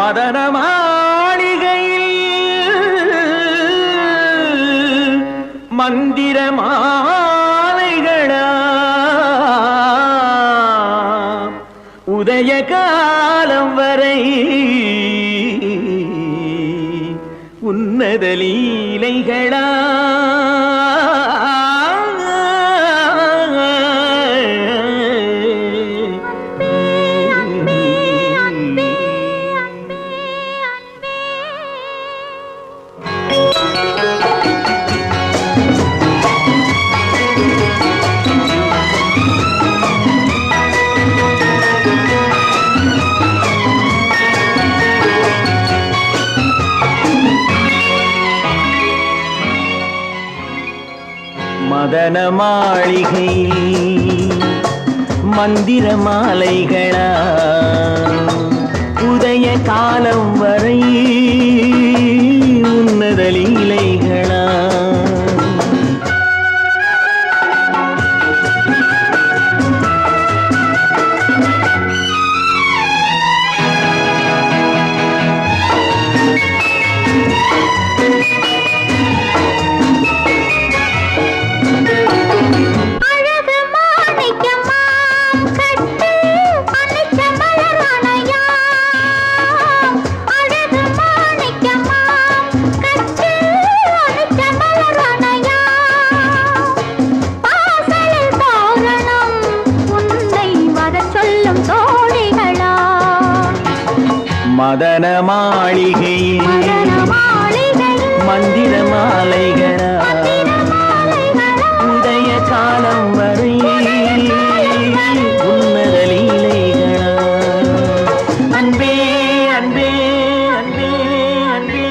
மதன மாளிகையில் மந்திர மாலைகளா உதய காலம் வரை உன்னத லீலைகளா மதன மாளிகை மந்திர மாலைகளா உதய காலம் வரை உன்னத லீலைகளா மதன மாளிகையில் மந்திர மாலைகளா உதய காலம் வரை உன்னத லீலைகளா அன்பே அன்பே அன்பே அன்பே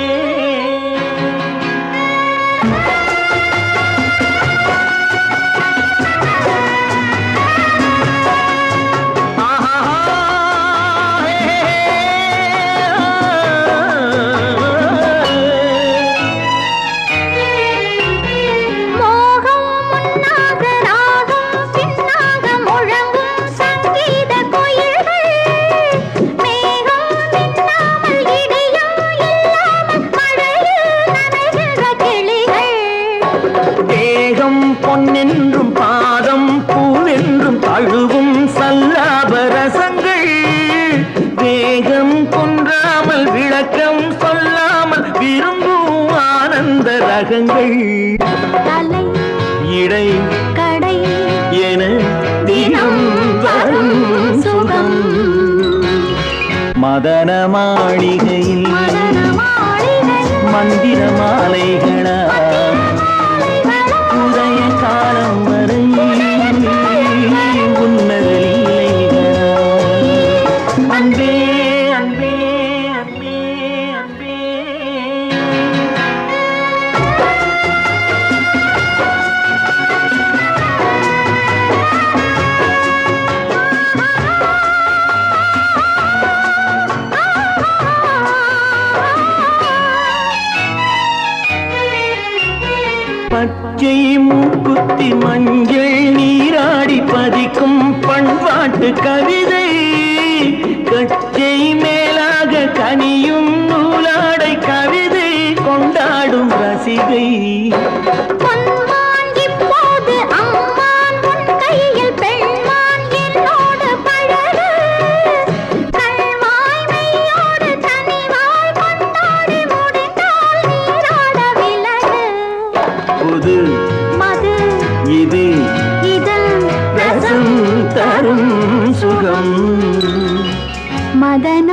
பொன்னென்றும் பாதம் பூவென்றும் தழுவும் சல்லாப ரசங்கள் வேகம் கொன்றாமல் விளக்கம் சொல்லாமல் விரும்பும் ஆனந்த ரகங்கள் தலை இடை கடை என தினம் வரும் சுகம் மதன மாளிகையில் மந்திர மாலைகளா காலம் வரை உன்னத லீலைகளா அன்பே அன்பே அன்பே அன்பே பச்சை மூக்குத்தி மஞ்சள் நீராடி பதிக்கும் பண்பாட்டு கவிதை கச்சை மேலாக கனியும் நூலாடை கவிதை கொண்டாடும் ரசிகை இது ரசம் தரும் சுகம் மதன